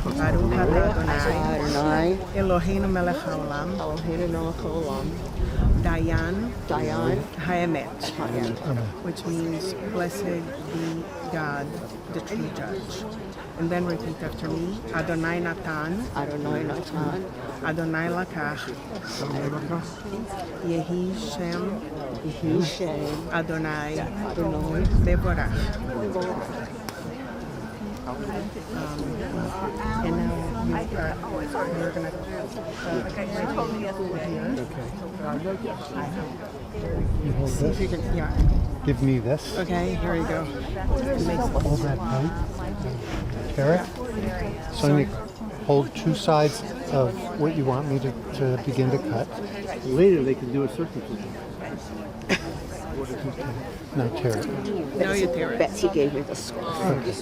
Baruch atah Adonai, Adonai, Eloheinu melech haolam, Eloheinu melech haolam, Dayan Dayan, Haemet, Hayim. which means blessed be God, the true judge. And then repeat after me. Adonai Natan, Adonai Natan, Adonai Lakach, Yehi Shem, Yehi Shem, Adonai, Adonai, Deborah. And now we're going to You hold see if you this. can, yeah. Give me this. Okay, here you go. Hold that tight. Tear it. Sonia, hold two sides of what you want me to begin to cut. Later they can do a circumcision. Now tear it. No, you tear it. Betzi gave me the scroll. Okay.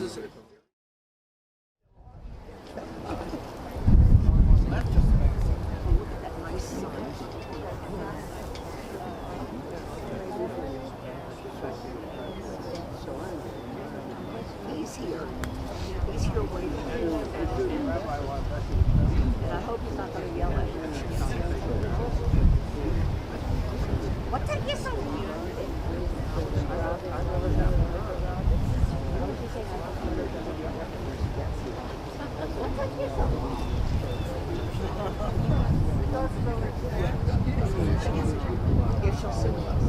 He's here. He's here waiting. And I hope he's not going to yell at you. What took you so long? What took you so long? If she'll sit with us.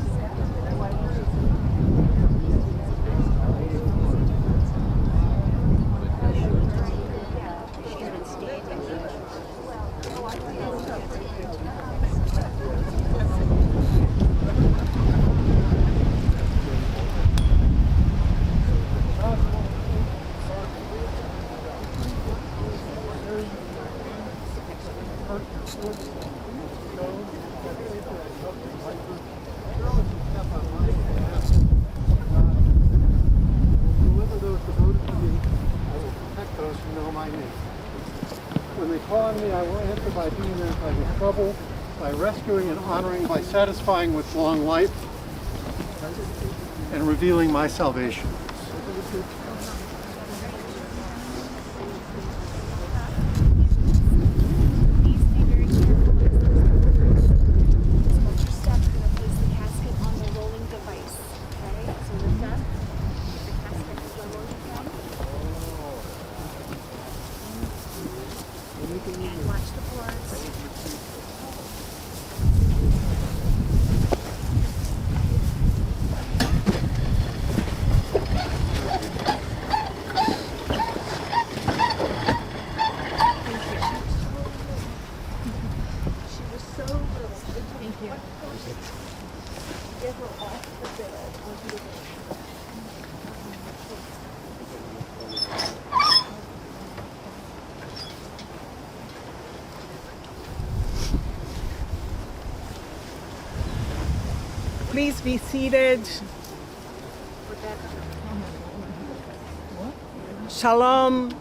When they call on me, I will answer by being there if I'm in trouble, by rescuing and honoring, by satisfying with long life, and revealing my salvation. Please be very careful. Hold your step. We're going to place the casket on the rolling device. Okay? So lift up. Put the casket slowly down. And watch the boards. Please be seated. Shalom.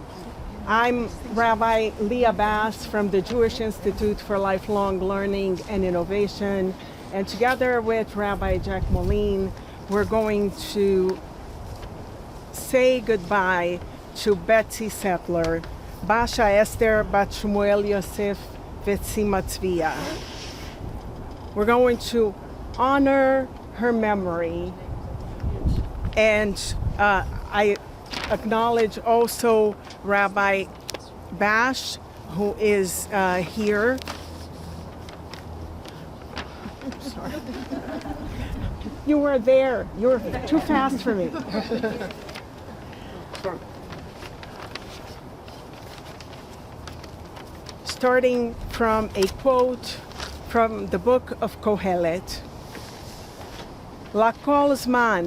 I'm Rabbi Leah Bass from the Jewish Institute for Lifelong Learning and Innovation. And together with Rabbi Jack Moline, we're going to say goodbye to Betzi Sattler, Basha Esther Bat Shmuel Yosef Betzi Matzvia. We're going to honor her memory, and I acknowledge also Rabbi Bash, who is here. Sorry. You were there. You were too fast for me. Starting from a quote from the book of Kohelet. לכל זמן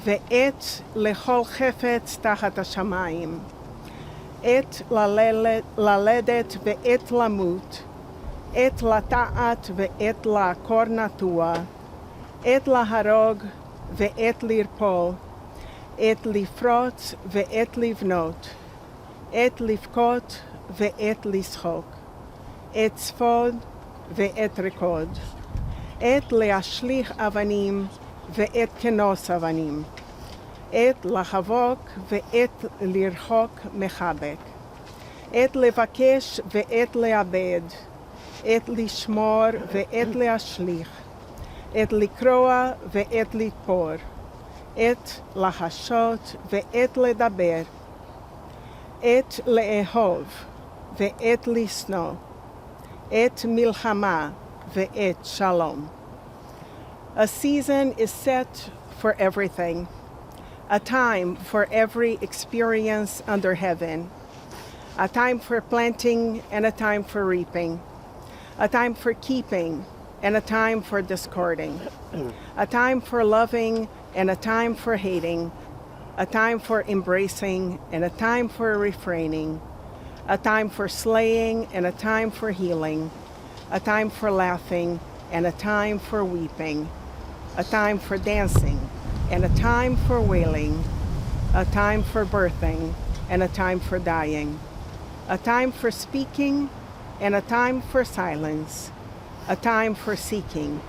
ועת לכל חפץ תחת השמיים, עת ללדת ועת למות, עת לטעת ועת לעקור נטוע, עת להרוג ועת לרפוא, עת לפרוץ ועת לבנות, עת לבכות ועת לשחוק, עת ספוד ועת רקוד, עת להשליך אבנים ועת כנוס אבנים, עת לחבוק ועת לרחוק מחבק, עת לבקש ועת לאבד, עת לשמור ועת להשליך, עת לקרוע ועת לתפור, עת לחשות ועת לדבר, עת לאהוב ועת לשנוא, עת מלחמה ועת shalom. A season is set for everything, a time for every experience under heaven, a time for planting and a time for reaping, a time for keeping and a time for discarding, a time for loving and a time for hating, a time for embracing and a time for refraining, a time for slaying and a time for healing, a time for laughing and a time for weeping, a time for dancing and a time for wailing, a time for birthing and a time for dying, a time for speaking and a time for silence, a time for seeking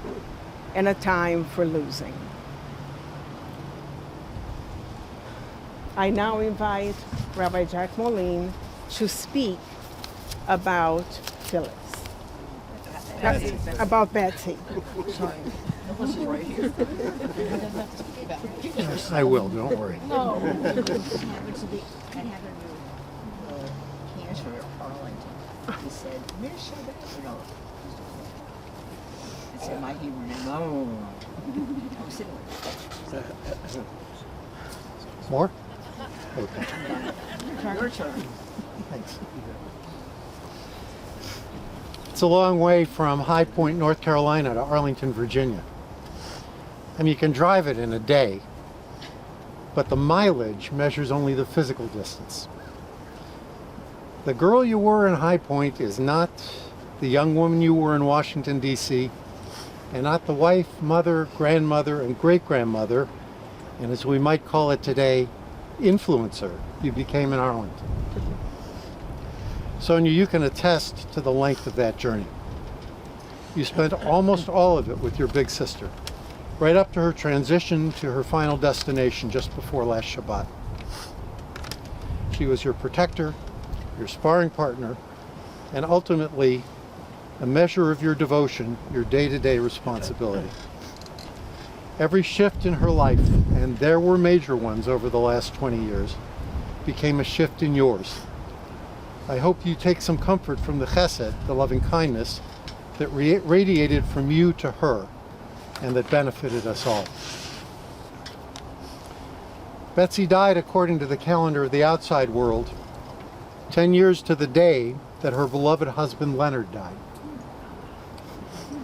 and a time for losing. I now invite Rabbi Jack Moline to speak about Phyllis. About Betzi. Sorry. Yes, I will, don't worry. No. I had her cancer at Arlington. He said, Miss Shadell. I said my Hebrew name. No. I'm sitting with More? Okay. your turn. Thanks. It's a long way from High Point, North Carolina to Arlington, Virginia. I mean, you can drive it in a day, but the mileage measures only the physical distance. The girl you were in High Point is not the young woman you were in Washington, D.C., and not the wife, mother, grandmother, and great-grandmother, and as we might call it today, influencer you became in Arlington. Sonia, you can attest to the length of that journey. You spent almost all of it with your big sister, right up to her transition to her final destination just before last Shabbat. She was your protector, your sparring partner, and ultimately a measure of your devotion, your day-to-day responsibility. Every shift in her life, and there were major ones over the last 20 years, became a shift in yours. I hope you take some comfort from the chesed, the loving kindness, that radiated from you to her and that benefited us all. Betzi died according to the calendar of the outside world 10 years to the day that her beloved husband Leonard died.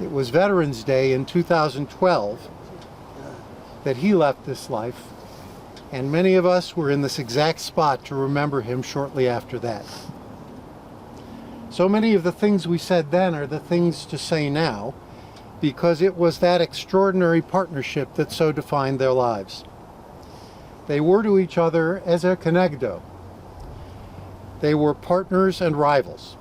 It was Veterans Day in 2012 that he left this life, and many of us were in this exact spot to remember him shortly after that. So many of the things we said then are the things to say now, because it was that extraordinary partnership that so defined their lives. They were to each other as a konegdo. They were partners and rivals.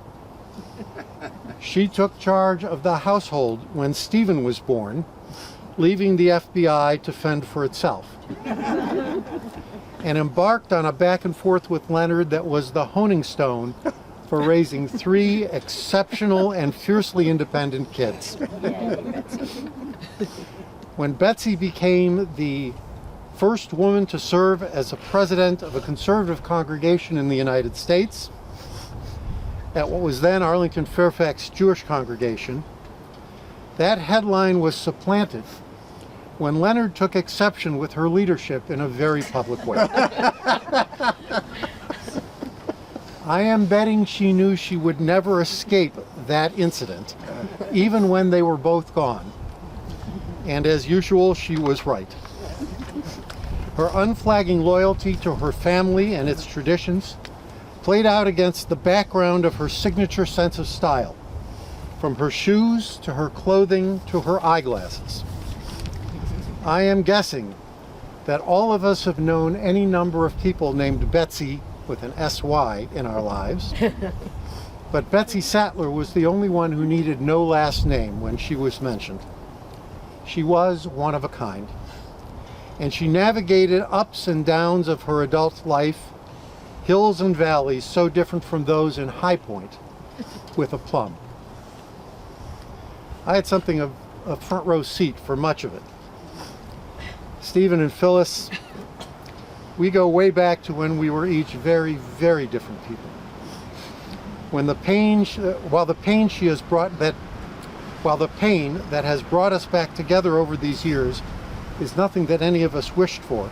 She took charge of the household when Stephen was born, leaving the FBI to fend for itself, and embarked on a back and forth with Leonard that was the honing stone for raising 3 exceptional and fiercely independent kids. When Betzi became the first woman to serve as a president of a conservative congregation in the United States, at what was then Arlington Fairfax Jewish Congregation, that headline was supplanted when Leonard took exception with her leadership in a very public way. I am betting she knew she would never escape that incident, even when they were both gone. And as usual, she was right. Her unflagging loyalty to her family and its traditions played out against the background of her signature sense of style, from her shoes to her clothing to her eyeglasses. I am guessing that all of us have known any number of people named Betzi with an S-Y in our lives, but Betzi Sattler was the only one who needed no last name when she was mentioned. She was one of a kind, and she navigated ups and downs of her adult life hills and valleys so different from those in High Point with a plum. I had something of a front row seat for much of it. Stephen and Phyllis, we go way back to when we were each very, very different people. While the pain that has brought us back together over these years is nothing that any of us wished for,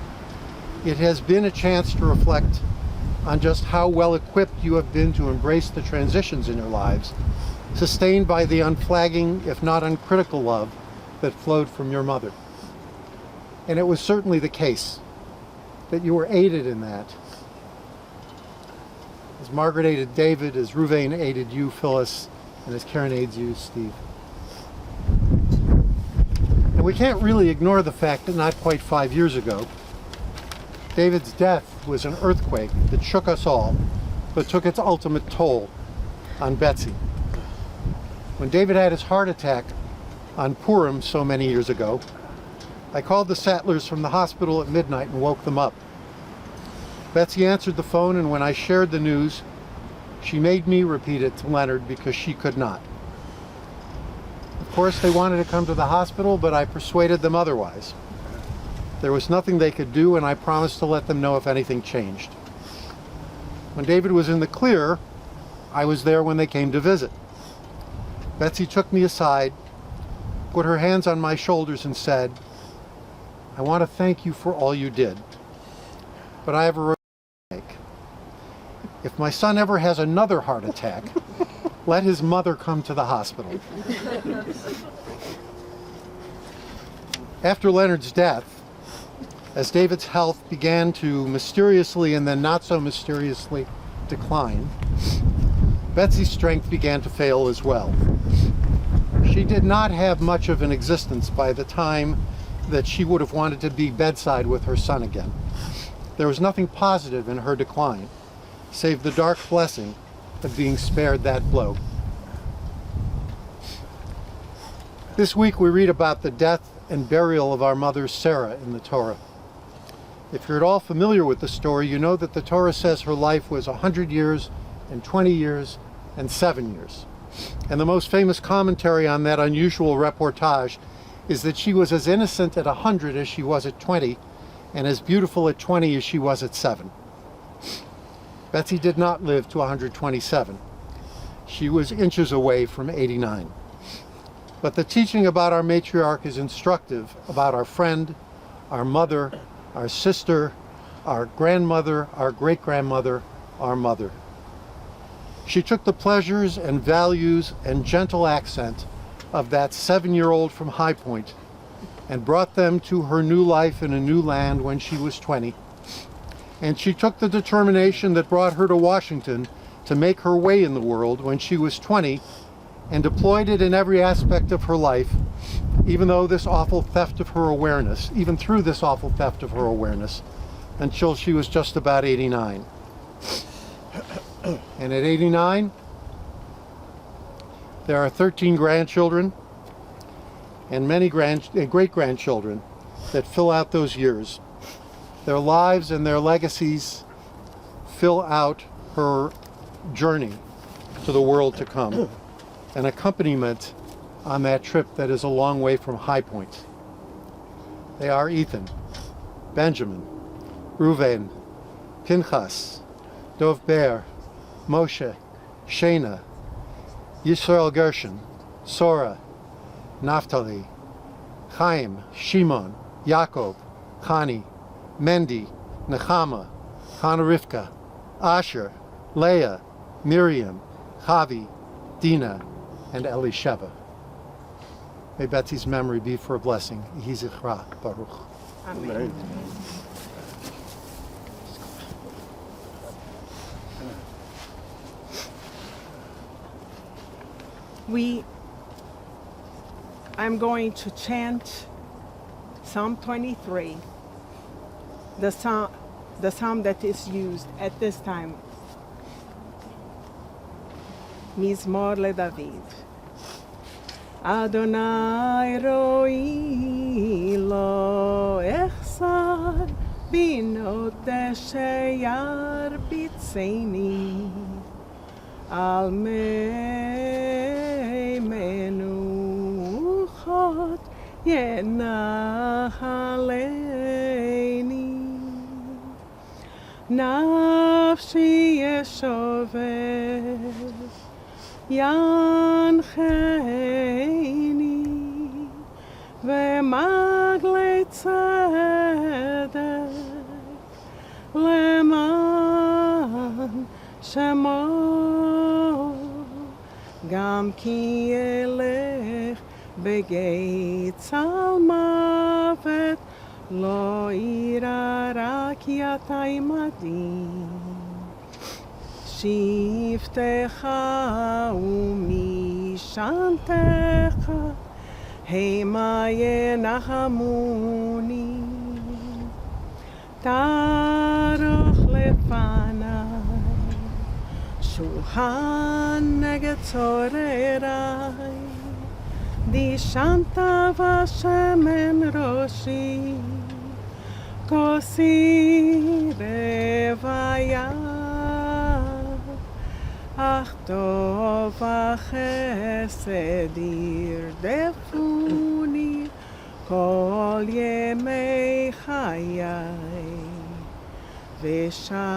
it has been a chance to reflect on just how well equipped you have been to embrace the transitions in your lives, sustained by the unflagging, if not uncritical love that flowed from your mother. And it was certainly the case that you were aided in that. As Margaret aided David, as Ruvain aided you, Phyllis, and as Karen aids you, Steve. And we can't really ignore the fact that not quite 5 years ago, David's death was an earthquake that shook us all, but took its ultimate toll on Betzi. When David had his heart attack on Purim so many years ago, I called the Sattlers from the hospital at midnight and woke them up. Betzi answered the phone, and when I shared the news, she made me repeat it to Leonard because she could not. Of course, they wanted to come to the hospital, but I persuaded them otherwise. There was nothing they could do, and I promised to let them know if anything changed. When David was in the clear, I was there when they came to visit. Betzi took me aside, put her hands on my shoulders and said, "I want to thank you for all you did, but I have a request to make. If my son ever has another heart attack, let his mother come to the hospital." After Leonard's death, as David's health began to mysteriously and then not so mysteriously decline, Betzi's strength began to fail as well. She did not have much of an existence by the time that she would have wanted to be bedside with her son again. There was nothing positive in her decline, save the dark blessing of being spared that blow. This week we read about the death and burial of our mother Sarah in the Torah. If you're at all familiar with the story, you know that the Torah says her life was 100 years and 20 years and 7 years. And the most famous commentary on that unusual reportage is that she was as innocent at 100 as she was at 20, and as beautiful at 20 as she was at 7. Betzi did not live to 127. She was inches away from 89. But the teaching about our matriarch is instructive about our friend, our mother, our sister, our grandmother, our great-grandmother, our mother. She took the pleasures and values and gentle accent of that 7-year-old from High Point and brought them to her new life in a new land when she was 20. And she took the determination that brought her to Washington to make her way in the world when she was 20 and deployed it in every aspect of her life, even through this awful theft of her awareness, until she was just about 89. And at 89, there are 13 grandchildren and many great-grandchildren that fill out those years. Their lives and their legacies fill out her journey to the world to come, an accompaniment on that trip that is a long way from High Point. They are Ethan, Benjamin, Reuven, Pinchas, Dov Ber, Moshe, Shana, Yisrael Gershon, Sora, Naphtali, Chaim, Shimon, Yaakov, Chani, Mendy, Nechama, Chana Rivka, Asher, Leah, Miriam, Chavi, Dina, and Elisheva. May Betzi's memory be for a blessing. Yehi zichra baruch. Amen. I'm going to chant Psalm 23, the psalm that is used at this time. Mizmor LeDavid. Adonai roi lo echsar binot sheyar bitz תעשני על מי מנוחות ינחלני נפשי ישובב ינחני ומגלי צדק למען שמו גם כי ילך בגיא צל מוות לא ירא רע כי אתה עמדי שבטך ומשענתך המה ינחמוני תערוך לפניי שולחן נגד צורריי דשנת ושמן ראשי כוסי רוויה אך טוב החסד ירדפוני כל ימי חיי ושבתי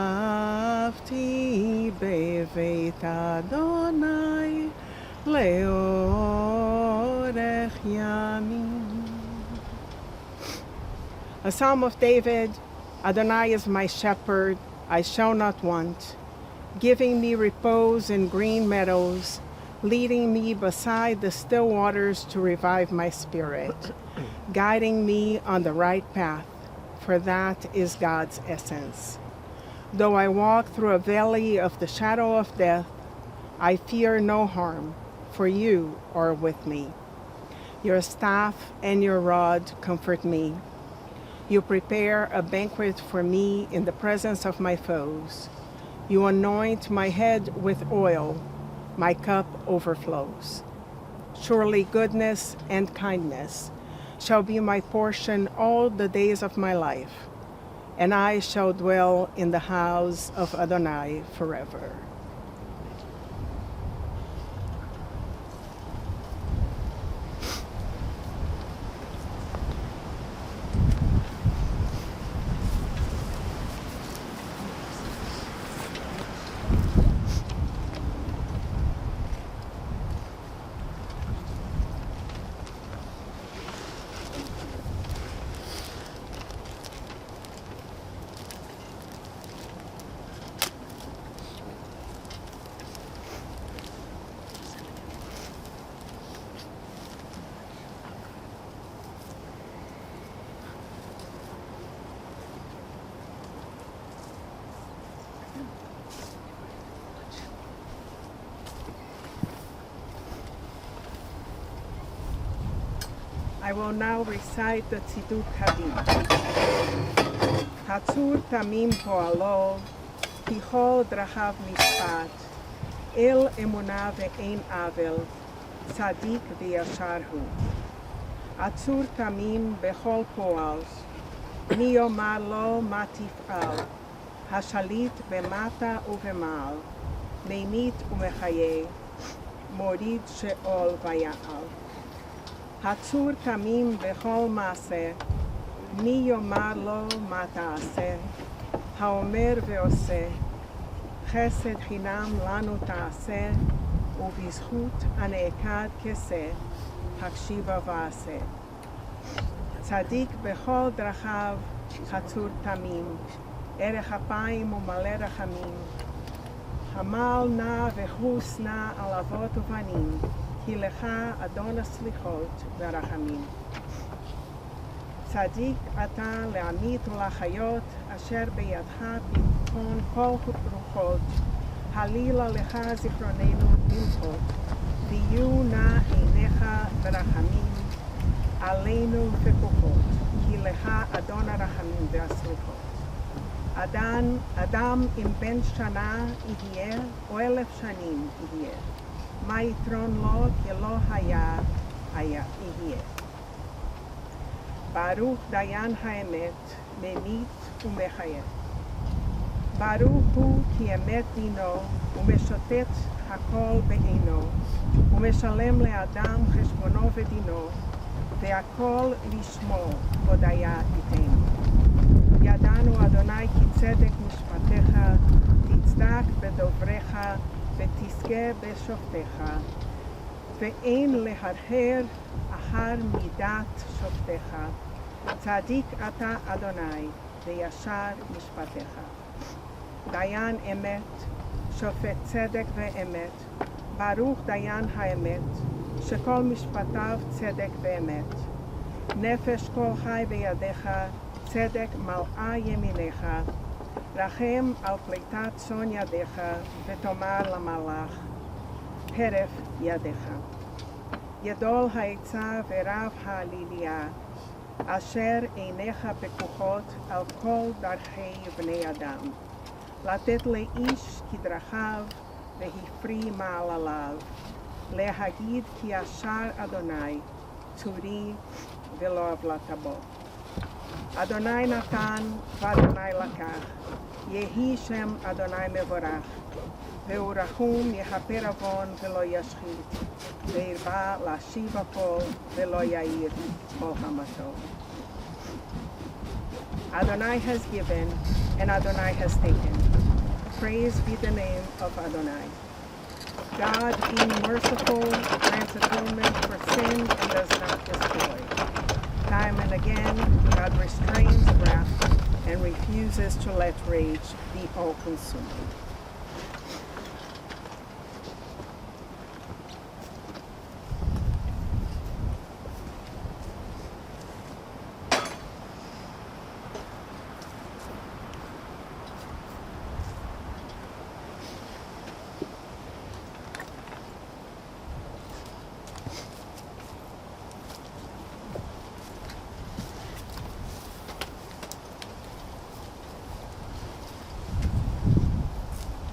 בבית אדוני לאורך ימים. A Psalm of David. Adonai is my shepherd, I shall not want. Giving me repose in green meadows, leading me beside the still waters to revive my spirit, guiding me on the right path, for that is God's essence. Though I walk through a valley of the shadow of death, I fear no harm, for you are with me. Your staff and your rod comfort me. You prepare a banquet for me in the presence of my foes. You anoint my head with oil, my cup overflows. Surely goodness and kindness shall be my portion all the days of my life, and I shall dwell in the house of Adonai forever. I will now recite the Tziduk Hadin. Hatzur tamim po'alo, tichol drachav mishpat, el emunah ve'ein avel, tzadik v'yashar hu. Hatzur tamim bechol po'al, mi yomar lo ma tif'al, hashalit b'mata u'v'mal, meimit u'mechaye, morid she'ol v'ya'al. Hatzur tamim bechol maaseh, mi yomar lo ma ta'aseh, haomer ve'oseh, chesed chinam lanu ta'aseh, ובזכות הנעקד כסה, הקשיבה ועשה. צדיק בכל דרכיו, חצור תמים, ערך אפיים ומלא רחמים. חמל נא וחוס נא על אבות ובנים, כי לך אדון הסליחות והרחמים. צדיק אתה לעמית ולחיות, אשר בידך פתחון כל רוחות, הלילה לך זיכרוננו למחות, ויהיו נא עיניך ברחמים, עלינו פקוחות, כי לך אדון הרחמים והסליחות. אדם אם בן שנה יהיה, או 1000 שנים יהיה, מה יתרון לו כי לא היה יהיה. ברוך דיין האמת, ממית ומחיה. ברוך הוא כי אמת דינו, ומשוטט הכל בעינו, ומשלם לאדם חשבונו ודינו, והכל לשמו הודיה ייתנו. ידענו אדוני כי צדק משפטיך, תצדק בדובריך, ותזכה בשופטיך, ואין להרהר אחר מידת שופטיך. צדיק אתה אדוני, וישר משפטיך. דיין אמת, שופט צדק ואמת, ברוך דיין האמת, שכל משפטיו צדק ואמת. נפש כל חי בידיך, צדק מלאה ימיניך, רחם על פליטת צאן ידיך, ותאמר למלאך, הרף ידיך. גדול העצה ורב העליליה, אשר עיניך פקוחות על כל דרכי בני אדם. לתת לאיש כדרכיו, והפרי מעלליו. להגיד כי ישר אדוני, צורי ולא עוולת בו. אדוני נתן ואדוני לקח, יהי שם אדוני מבורך, והוא רחום יכפר עוון ולא ישחית, והרבה להשיב הכל ולא יאיר כל המתו. Adonai has given and Adonai has taken. Praise be the name of Adonai. God, being merciful, grants atonement for sin and does not destroy. Time and again, God restrains wrath and refuses to let rage be all-consuming.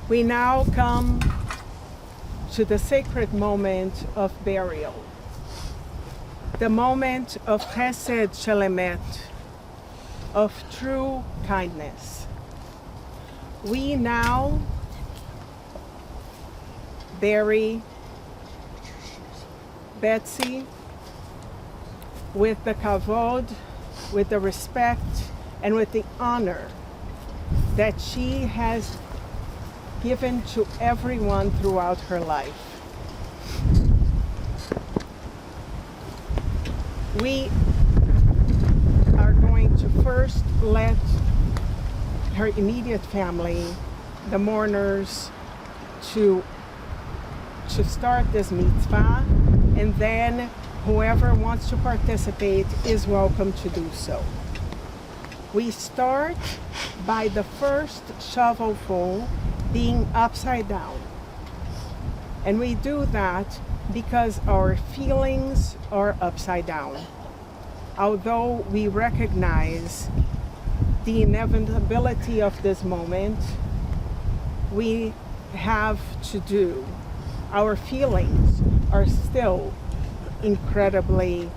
We now come to the sacred moment of burial, the moment of chesed shel emet, of true kindness. We now bury Betzi with the kavod, with the respect, and with the honor that she has given to everyone throughout her life. We are going to first let her immediate family, the mourners, to start this mitzvah, and then whoever wants to participate is welcome to do so. We start by the first shovelful being upside down. And we do that because our feelings are upside down. Although we recognize the inevitability of this moment, we have to do. Our feelings are still incredibly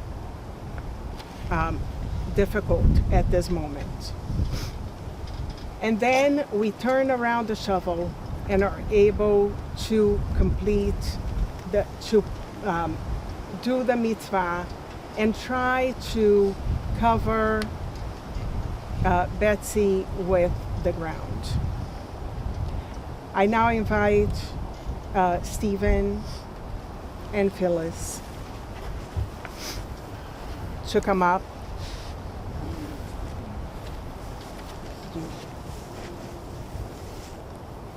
difficult at this moment. And then we turn around the shovel and are able to complete do the mitzvah and try to cover Betzi with the ground. I now invite Stephen and Phyllis to come up.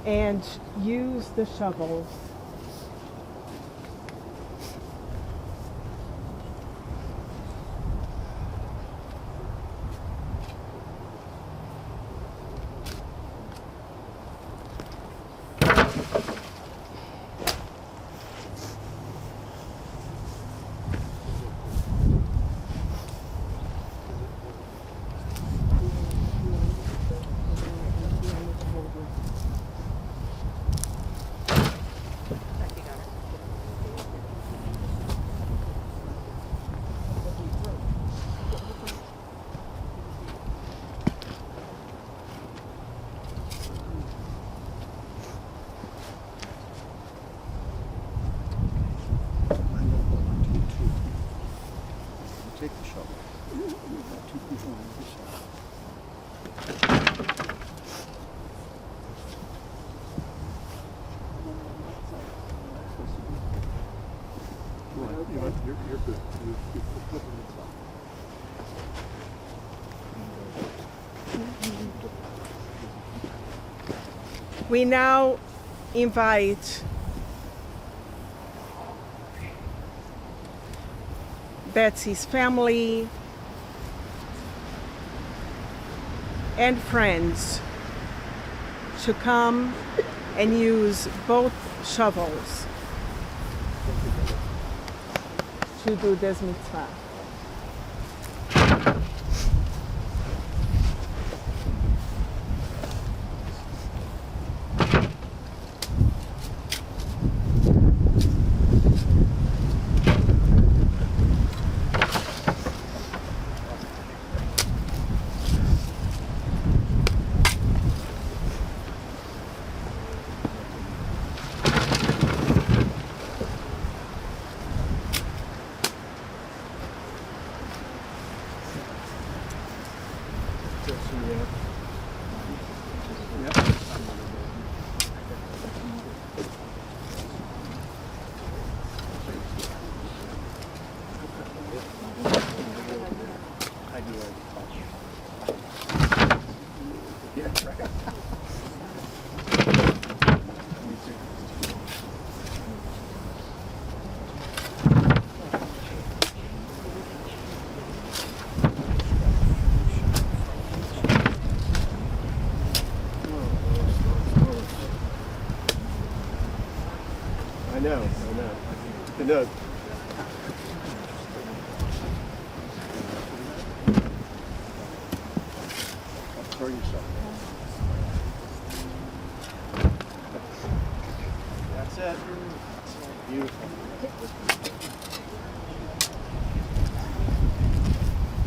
And use the shovels We now invite Betzi's family and friends to come and use both shovels to do this mitzvah. I know. Throw yourself. That's it. Beautiful.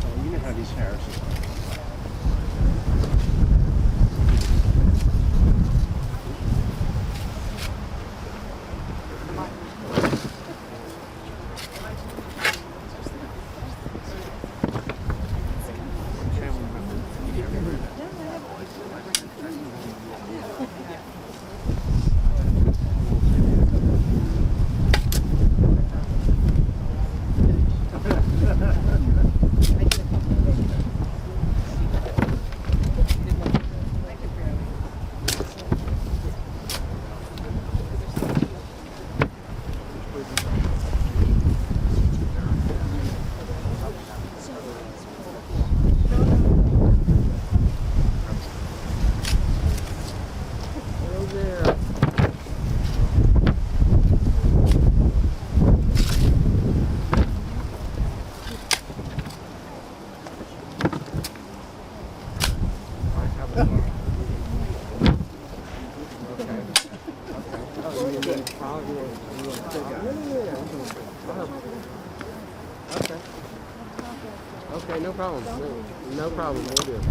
Oh, you know how these Harrises are. Okay, no problem. No problem. We'll do it.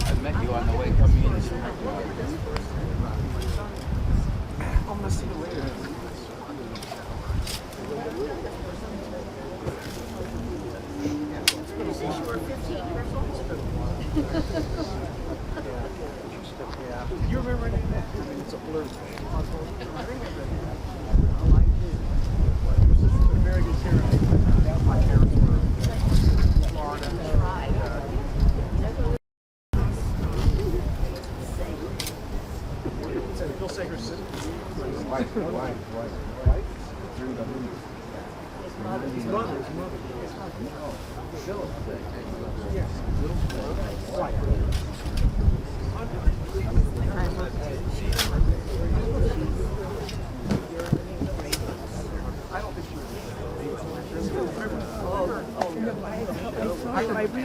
I met you on the way coming in. You remember any of that? I mean, it's a blur. Very good parents. My parents were in Florida. Bill Sager's sister. Wife. His mother.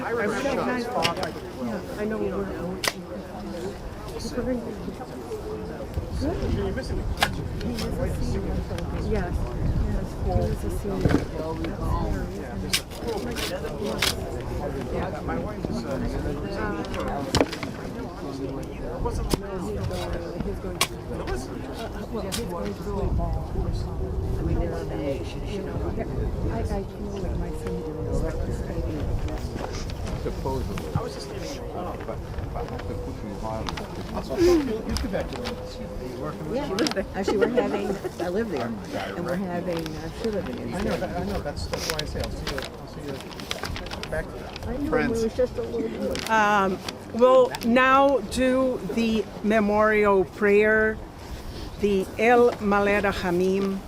I recognize. Yeah, I know we were. You're missing me. Yes. He was a senior. My wife is Supposedly. I was just thinking, But I have to push you hard. you come back to the Yeah, she lives there. Actually, we're having, I live there, and we're having, she lives in I know, that's why I say I'll see you back to that. I know, Friends. it was just a little bit. We'll now do the memorial prayer, the El Maled Hamim.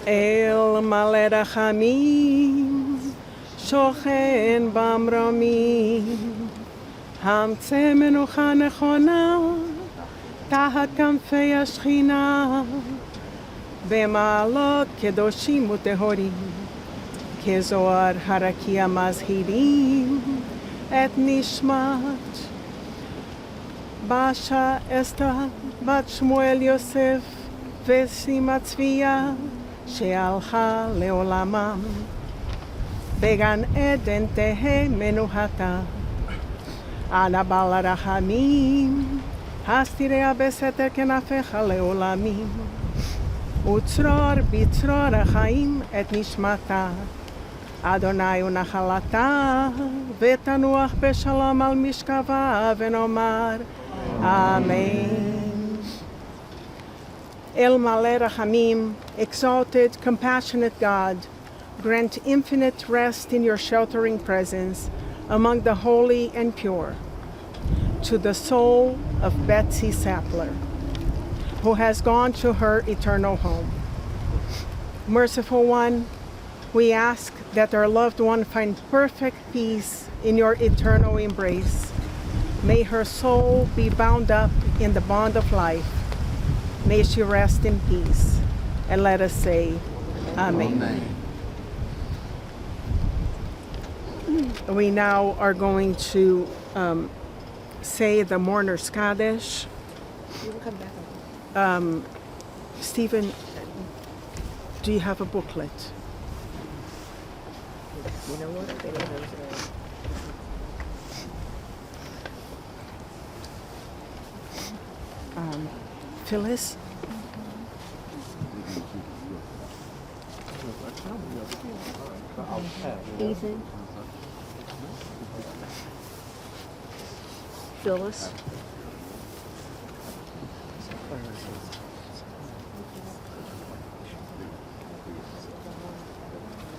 El Maled Hamim, שוכן במרומים, המצא מנוחה נכונה, תחת כנפי השכינה, במעלות קדושים וטהורים, כזוהר הרקיע מזהירים, את נשמת באשה אסתר, בת שמואל יוסף, וסימה צביה, שהלכה לעולמם. בגן עדן תהא מנוחתה. אנא בעל הרחמים, הסתיריה בסתר כנפיך לעולמים. וצרור בצרור החיים את נשמתה. אדוני הוא נחלתה, ותנוח בשלום על משכבה, ונאמר אמן. El Maled Hamim, exalted, compassionate God, grant infinite rest in your sheltering presence among the holy and pure. To the soul of Betzi Sattler, who has gone to her eternal home. Merciful One, We ask that our loved one find perfect peace in your eternal embrace. May her soul be bound up in the bond of life. May she rest in peace. And let us say, Amen. We now are going to say the mourner's Kaddish. You will come back. Stephen, do you have a booklet? You know what? They know those Phyllis? Ethan. Phyllis.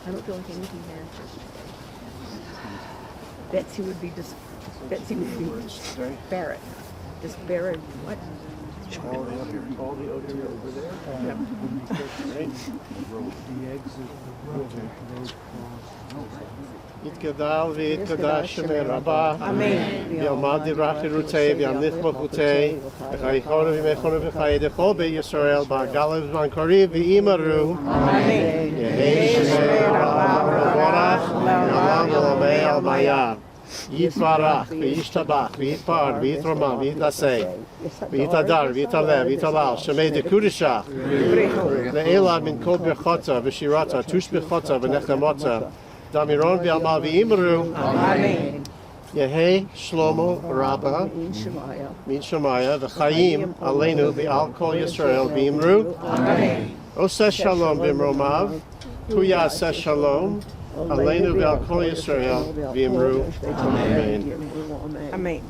I don't feel like anything matters. Betzi would be Barrett. Just Barrett, what? All the other over there. Yep. יתגדל ויתקדש שמי רבה. אמן. וילמד דברך חירותי וימליך מלכותי. וחייכונו וימכונו וחיידךו בישראל בהגלה בזמן קריב ויאמרו. Amen. יהי שמי רבה וברך לעולם ולעולמי עלמיה. יתברך וישתבח ויתפאר ויתרומם ויתעשה ויתהדר ויתעלה ויתהלל שמי דקודשך לעילא מן כל ברכותיו ושירתיו תושבחותיו ונחמותיו דמירון ועמל ואמרו Amen. יהי שלמה רבה מן שמיא וחיים עלינו ועל כל ישראל ואמרו עושה שלום במרומיו הוא יעשה שלום עלינו ועל כל ישראל ואמרו אמן. Amen.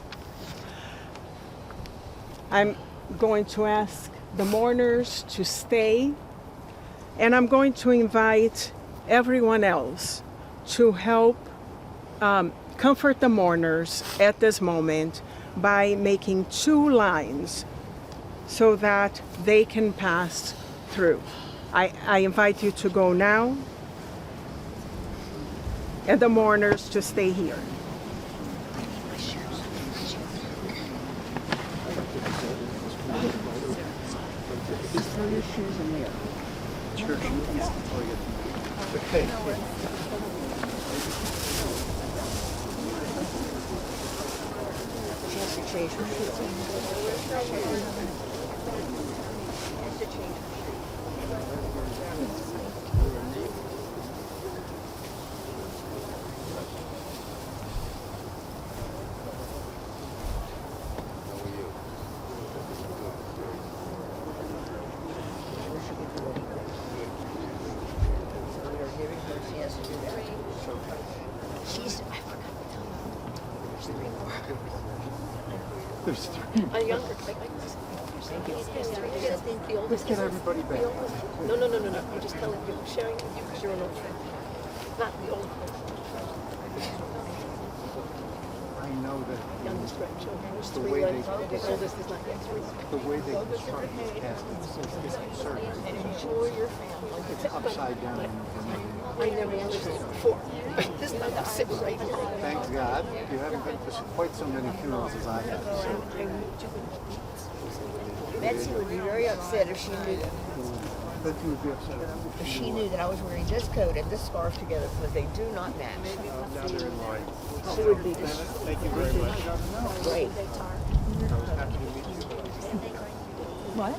I'm going to ask the mourners to stay, and I'm going to invite everyone else to help comfort the mourners at this moment by making 2 lines so that they can pass through. I invite you to go now, and the mourners to stay here. Throw your shoes in there. She has to change her shoes. There's 3. A younger, the oldest. Let's get everybody back. No. I'm just telling you, sharing with you because you're an old friend. Not the old one. I know that Youngest grandchildren. There's The 3 way left. they- The oldest is not yet 3. the way they construct these caskets is disconcerting. Enjoy your family. It's upside down. I never understood it before. This time I'm sitting right here. Thank God you haven't been to quite so many funerals as I have. So Betzi would be very upset if she knew but you would be upset. if she knew that I was wearing this coat and this scarf together because they do not match. Now they're in line. She would be just Thank you very much. great. I was happy to meet you. What?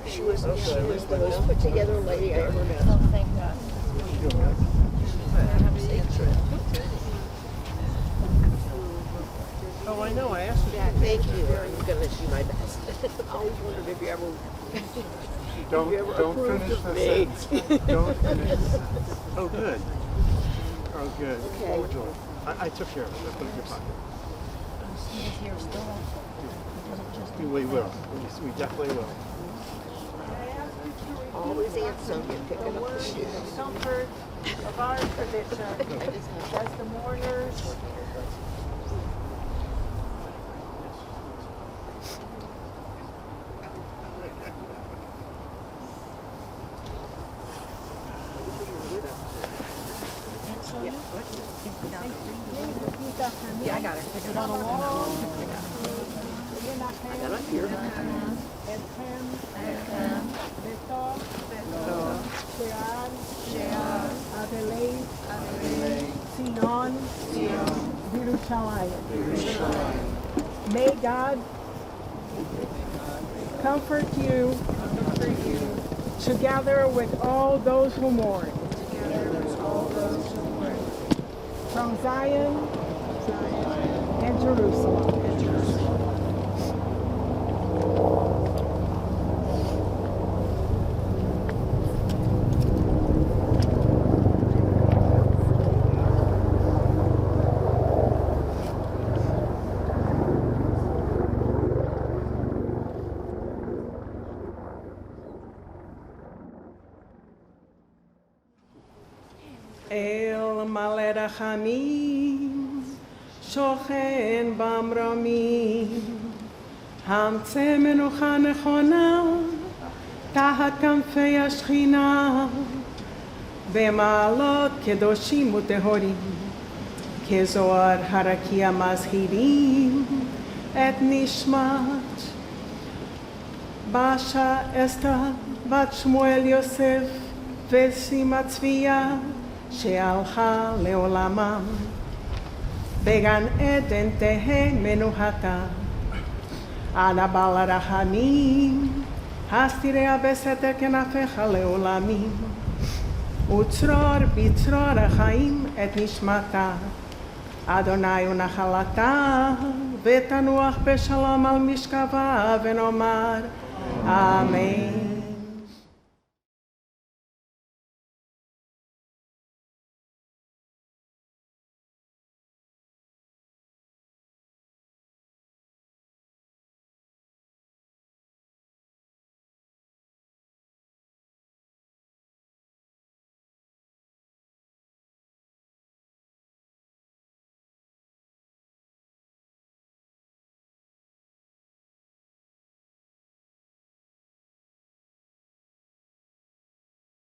She was the most put together lady I ever met. Thank God. Oh, I know, I asked you. Yeah, thank you. I'm going to do my best. I always wondered if you ever Don't finish the sentence. Don't finish the sentence. Oh, good. Oh, good. Okay. Oh, joy. I took care of it. I put it in your pocket. We will. We definitely will. Always Aunt Sonia picking up the shoes. Comfort of our tradition as the mourners. I got it. Is it on the wall? I got it here. אתכם, בתוך, שער, אבלי, ציון, וירושלים. May God comfort you together with all those who mourn. From Zion and Jerusalem. אל מלא רחמים, שוכן במרומים, המצא מנוחה נכונה, תחת כנפי השכינה, במעלות קדושים וטהורים, כזוהר הרקיע מזהירים את נשמת באשה אסתר בת שמואל יוסף וסימה צביה שהלכה לעולמם. בגן עדן תהא מנוחתה. אנא בעל הרחמים, הסתיריה בסתר כנפיך לעולמים. וצרור בצרור החיים את נשמתה. אדוני הוא נחלתה, ותנוח בשלום על משכבה ונאמר אמן.